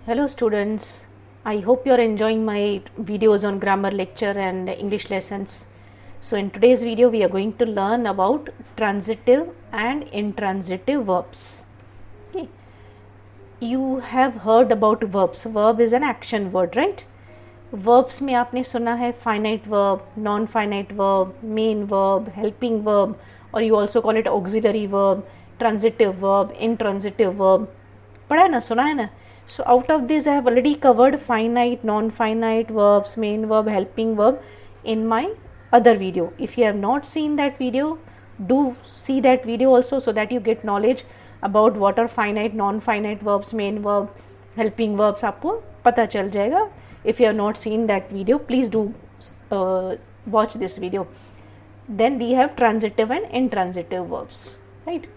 Hello students, I hope you are enjoying my videos on grammar lecture and English lessons. So in today's video we are going to learn about transitive and intransitive verbs. Okay. You have heard about verbs. Verb is an action word, right? Verbs में आपने सुना है finite verb, non-finite verb, main verb, helping verb, or you also call it auxiliary verb, transitive verb, intransitive verb. पढ़ा है ना, सुना है ना? So out of this I have already covered finite, non-finite verbs, main verb, helping verb in my other video. If you have not seen that video, do see that video also so that you get knowledge about what are finite, non-finite verbs, main verb, helping verbs. आपको पता चल जाएगा. If you have not seen that video, please do watch this video. Then we have transitive and intransitive verbs, right?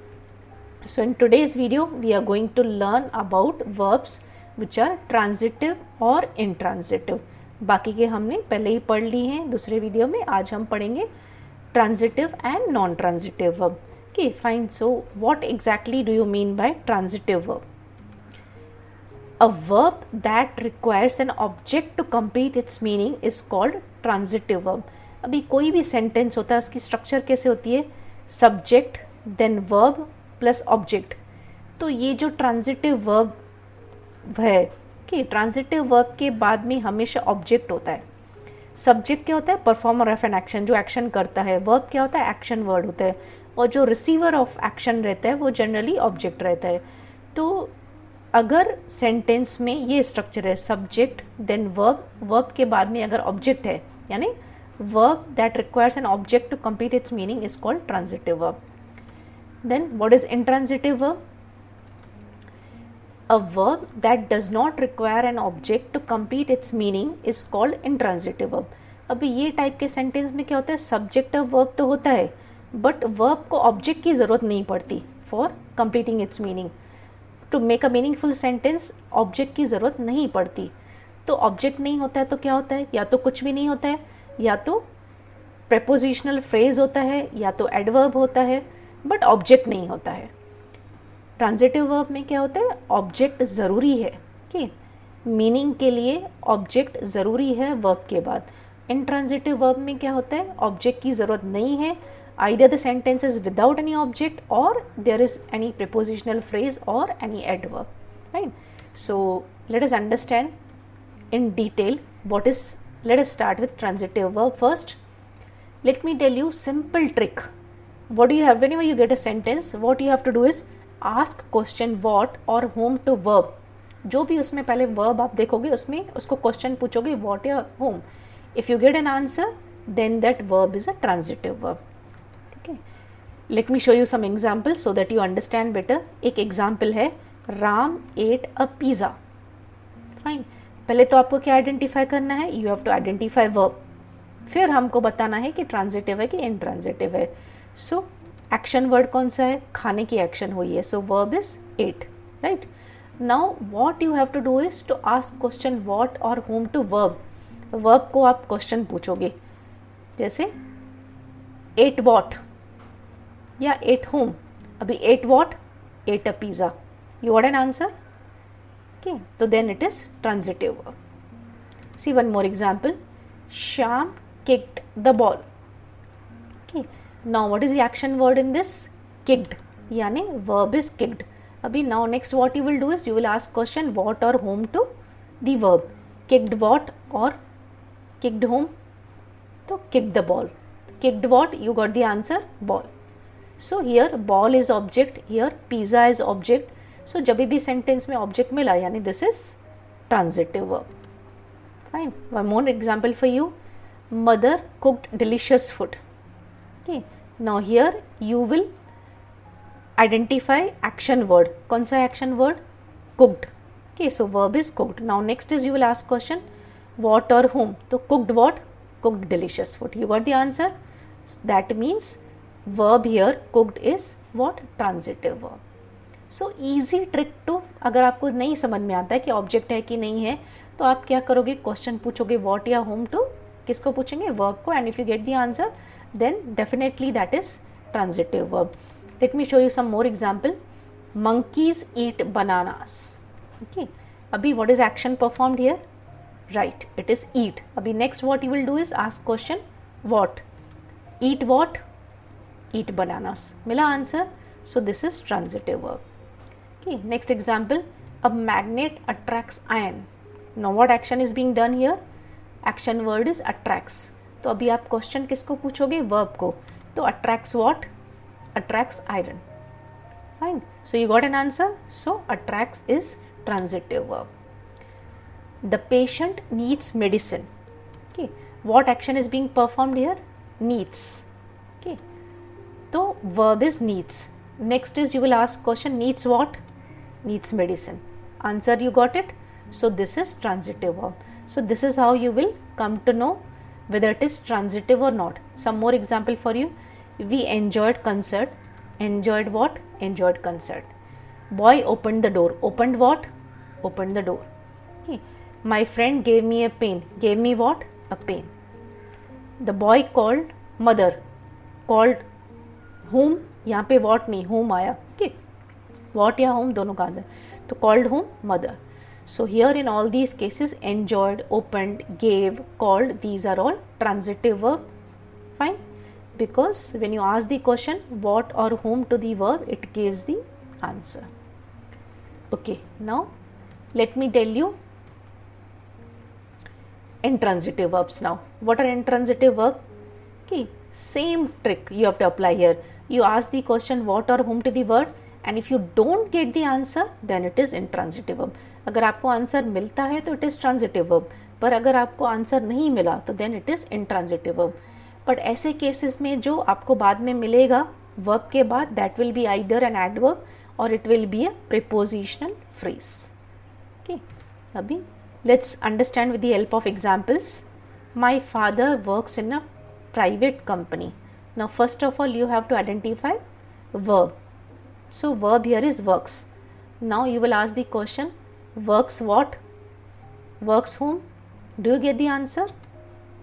So in today's video we are going to learn about verbs which are transitive और intransitive. बाकी के हमने पहले ही पढ़ ली हैं दूसरे video में. आज हम पढ़ेंगे transitive and non-transitive verb. Okay, fine. So what exactly do you mean by transitive verb? A verb that requires an object to complete its meaning is called transitive verb. अभी कोई भी सेंटेंस होता है उसकी स्ट्रक्चर कैसे होती है? Subject then verb plus object. तो ये जो ट्रांजिटिव वर्ब है कि ट्रांजिटिव वर्ब के बाद में हमेशा ऑब्जेक्ट होता है. सब्जेक्ट क्या होता है? परफॉर्मर ऑफ एन एक्शन, जो एक्शन करता है. वर्ब क्या होता है? एक्शन वर्ड होता है. और जो रिसीवर ऑफ एक्शन रहता है वो जनरली ऑब्जेक्ट रहता है. तो अगर सेंटेंस में ये स्ट्रक्चर है सब्जेक्ट देन वर्ब, वर्ब के बाद में अगर ऑब्जेक्ट है यानी verb that requires an object to complete its meaning is called transitive verb. Then what is intransitive verb? A verb that does not require an object to complete its meaning is called intransitive verb. अभी ये type के sentence में क्या होता है? Subject of verb तो होता है बट वर्ब को ऑब्जेक्ट की ज़रूरत नहीं पड़ती for completing its meaning. To make a meaningful sentence object की ज़रूरत नहीं पड़ती. तो ऑब्जेक्ट नहीं होता है तो क्या होता है? या तो कुछ भी नहीं होता है, या तो प्रेपोजिशनल फ्रेज होता है, या तो एडवर्ब होता है, बट ऑब्जेक्ट नहीं होता है. ट्रांजिटिव वर्ब में क्या होता है? ऑब्जेक्ट ज़रूरी है कि मीनिंग के लिए ऑब्जेक्ट ज़रूरी है वर्ब के बाद. इंट्रांजिटिव वर्ब में क्या होता है? ऑब्जेक्ट की ज़रूरत नहीं है. Either the sentence is without any object or there is any prepositional phrase or any adverb, right? So let us understand in detail what is. Let us start with transitive verb first. Let me tell you simple trick. What do you have whenever you get a sentence? What you have to do is ask question what or whom to verb. जो भी उसमें पहले verb आप देखोगे उसमें उसको question पूछोगे what या whom. If you get an answer then that verb is a transitive verb. ठीक है. Let me show you some examples so that you understand better. एक example है Ram ate a pizza. Fine. पहले तो आपको क्या identify करना है? You have to identify verb. फिर हमको बताना है कि ट्रांजिटिव है कि इंट्रांजिटिव है. सो एक्शन वर्ड कौन सा है? खाने की एक्शन हुई है. So verb is ate, right? Now what you have to do is to ask question what or whom to verb. Verb को आप क्वेश्चन पूछोगे जैसे एट व्हाट या एट होम. अभी ate what? Ate a pizza. You got an answer. Okay, so then it is transitive verb. See one more example. Shyam kicked the ball. Okay, now what is the action word in this? Kicked. यानी verb is kicked. अभी now next what you will do is you will ask question what or whom to the verb. Kicked what or kicked whom? तो kicked the ball. Kicked what? You got the answer ball. So here ball is object. Here pizza is object. सो जब भी sentence में object मिला यानी this is transitive verb. Fine. One more example for you. Mother cooked delicious food. Okay, now here you will identify action word. कौन सा action word? Cooked. Okay, so verb is cooked. Now next is you will ask question what or home. तो cooked what? Cooked delicious food. You got the answer. That means verb here cooked is what? Transitive verb. So easy trick to, अगर आपको नहीं समझ में आता है कि object है कि नहीं है तो आप क्या करोगे? क्वेश्चन पूछोगे व्हाट या होम टू. किसको पूछेंगे? वर्ब को. And if you get the answer then definitely that is transitive verb. Let me show you some more example. Monkeys eat bananas. Okay, अभी what is action performed here? Right, it is eat. अभी next what you will do is ask question what? Eat what? Eat bananas. मिला answer. So this is transitive verb. Okay, next example. A magnet attracts iron. Now what action is being done here? Action word is attracts. तो अभी आप question किसको पूछोगे? Verb को. तो attracts what? Attracts iron. Fine. So you got an answer. So attracts is transitive verb. The patient needs medicine. Okay. What action is being performed here? Needs. Okay. So verb is needs. Next is you will ask question needs what? Needs medicine. Answer you got it. So this is transitive verb. So this is how you will come to know whether it is transitive or not. Some more example for you. We enjoyed concert. Enjoyed what? Enjoyed concert. Boy opened the door. Opened what? Opened the door. Okay. My friend gave me a pen. Gave me what? A pen. The boy called mother. Called whom? यहाँ पे what नहीं, whom आया. Okay. What या whom दोनों का answer. तो called whom? Mother. So here in all these cases, enjoyed, opened, gave, called, these are all transitive verb. Fine. Because when you ask the question what or whom to the verb, it gives the answer. Okay. Now let me tell you intransitive verbs now. What are intransitive verb? Okay. Same trick you have to apply here. You ask the question what or whom to the verb, and if you don't get the answer, then it is intransitive verb. अगर आपको answer मिलता है तो it is transitive verb, पर अगर आपको answer नहीं मिला तो then it is intransitive verb. But ऐसे केसेस में जो आपको बाद में मिलेगा वर्ब के बाद, that will be either an adverb or it will be a prepositional phrase. Okay, अभी let's understand with the help of examples. My father works in a private company. Now first of all you have to identify verb. So verb here is works. Now you will ask the question works what? Works whom? Do you get the answer?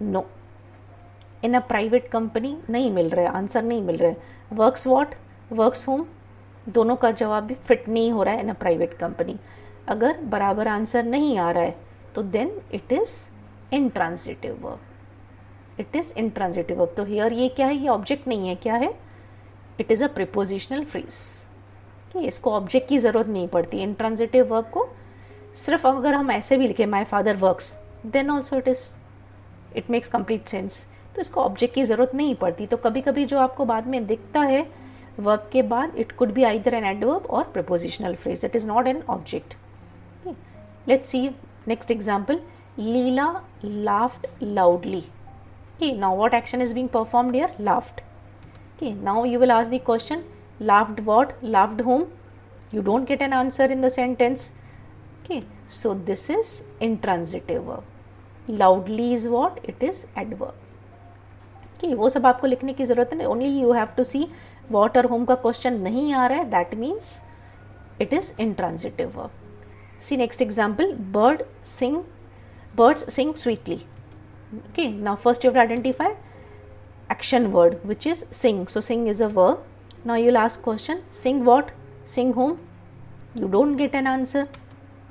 No. In a private company नहीं मिल रहा है, answer नहीं मिल रहा है. Works what? Works whom? दोनों का जवाब भी फिट नहीं हो रहा है in a private company. अगर बराबर आंसर नहीं आ रहा है तो then it is intransitive verb. It is intransitive verb. तो here ये क्या है? ये ऑब्जेक्ट नहीं है. क्या है? It is a prepositional phrase. okay, इसको ऑब्जेक्ट की ज़रूरत नहीं पड़ती. intransitive verb को सिर्फ अगर हम ऐसे भी लिखे my father works, then also it makes complete sense. तो इसको ऑब्जेक्ट की ज़रूरत नहीं पड़ती. तो कभी कभी जो आपको बाद में दिखता है वर्ब के बाद, it could be either an adverb or prepositional phrase. It is not an object. Let's see next example. Leela laughed loudly. okay, now what action is being performed here? Laughed. okay, now you will ask the question laughed what? Laughed whom? You don't get an answer in the sentence. okay, so this is intransitive verb. Loudly is what? It is adverb. okay, वो सब आपको लिखने की ज़रूरत नहीं. only you have to see what और whom का question नहीं आ रहा है, that means it is intransitive verb. see next example. Birds sing sweetly. okay, now first you have to identify action word which is sing. so sing is a verb. now you will ask question sing what? Sing whom? you don't get an answer.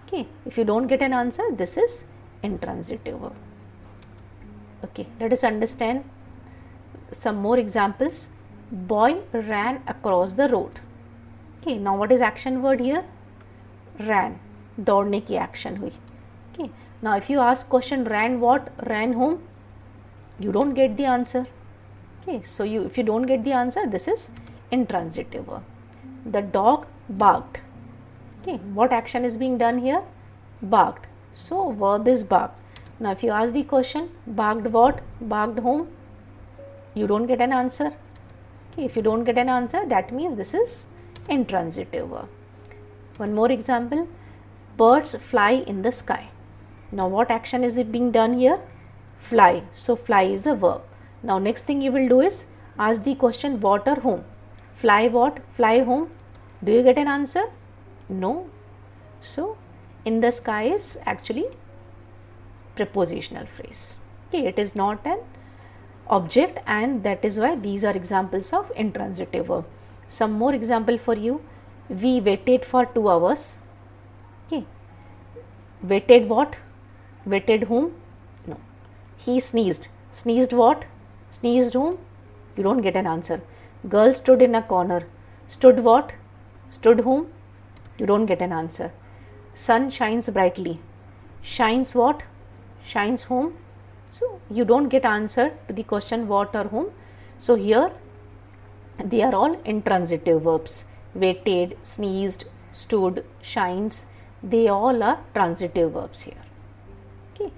okay, if you don't get an answer, this is intransitive verb. okay, let us understand some more examples. boy ran across the road. okay, now what is action word here? ran. दौड़ने की action हुई. okay, now if you ask question ran what? ran whom? you don't get the answer. okay, so if you don't get the answer, this is intransitive verb. the dog barked. okay, what action is being done here? Barked. so verb is barked. now if you ask the question barked what? Barked whom? you don't get an answer. okay, if you don't get an answer, that means this is intransitive verb. one more example. birds fly in the sky. now what action is it being done here? Fly. so fly is a verb. now next thing you will do is ask the question what or whom? Fly what? Fly whom? do you get an answer? no. so in the sky is actually prepositional phrase. okay, it is not an object, and that is why these are examples of intransitive verb. some more example for you. we waited for 2 hours. okay, Waited what? Waited whom? No. He sneezed. Sneezed what? Sneezed whom? You don't get an answer. Girl stood in a corner. Stood what? Stood whom? You don't get an answer. Sun shines brightly. Shines what? Shines whom? So you don't get answer to the question what or whom. So here they are all intransitive verbs. Waited, sneezed, stood, shines, they all are transitive verbs here. Okay.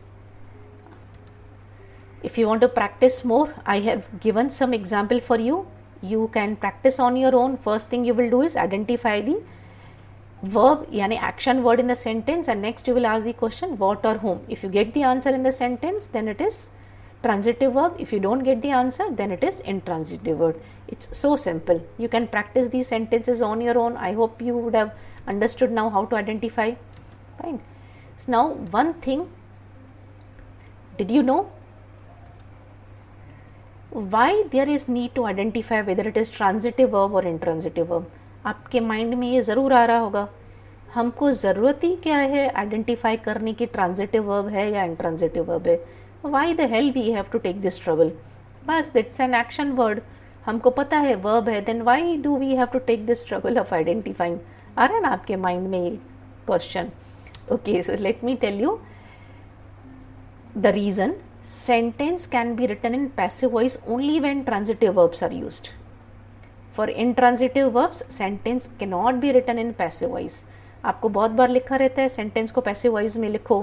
If you want to practice more, I have given some example for you. You can practice on your own. First thing you will do is identify the verb yani action word in the sentence, and next you will ask the question what or whom. If you get the answer in the sentence, then it is transitive verb. If you don't get the answer, then it is intransitive verb. It's so simple. You can practice these sentences on your own. I hope you would have understood now how to identify. Fine. So now one thing, did you know why there is need to identify whether it is transitive verb or intransitive verb? आपके mind में ये ज़रूर आ रहा होगा, हमको ज़रूरत ही क्या है आइडेंटिफाई करने की ट्रांजिटिव वर्ब है या इंट्रांजिटिव वर्ब है. Why the hell we have to take this trouble? बस दैट्स एन एक्शन वर्ड, हमको पता है वर्ब है, then why do we have to take this trouble of identifying? आ रहा है ना आपके माइंड में ये question? Okay, so let me tell you the reason. Sentence can be written in passive voice only when transitive verbs are used. For intransitive verbs, sentence cannot be written in passive voice. आपको बहुत बार लिखा रहता है sentence को passive voice में लिखो,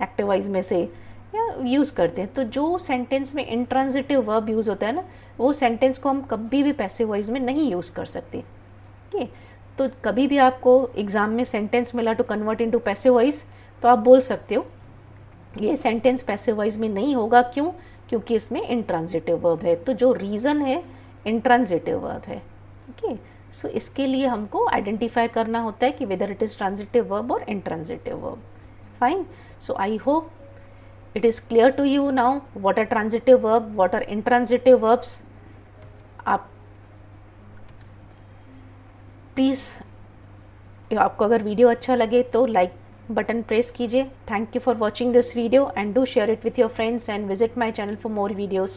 active voice में से या यूज़ करते हैं. तो जो sentence में intransitive verb यूज़ होता है ना, वो sentence को हम कभी भी passive voice में नहीं यूज़ कर सकते. Okay? तो कभी भी आपको एग्ज़ाम में sentence मिला to convert into passive voice, तो आप बोल सकते हो ये सेंटेंस पैसिव वॉइस में नहीं होगा. क्यों? क्योंकि इसमें इंट्रांजिटिव वर्ब है. तो जो रीज़न है इंट्रांजिटिव वर्ब है. ओके, सो इसके लिए हमको आइडेंटिफाई करना होता है कि whether it is transitive verb or intransitive verb. Fine. So I hope it is clear to you now what are transitive verb, what are intransitive verbs. आप please, आपको अगर वीडियो अच्छा लगे तो लाइक बटन प्रेस कीजिए. Thank you for watching this video and do share it with your friends and visit my channel for more videos.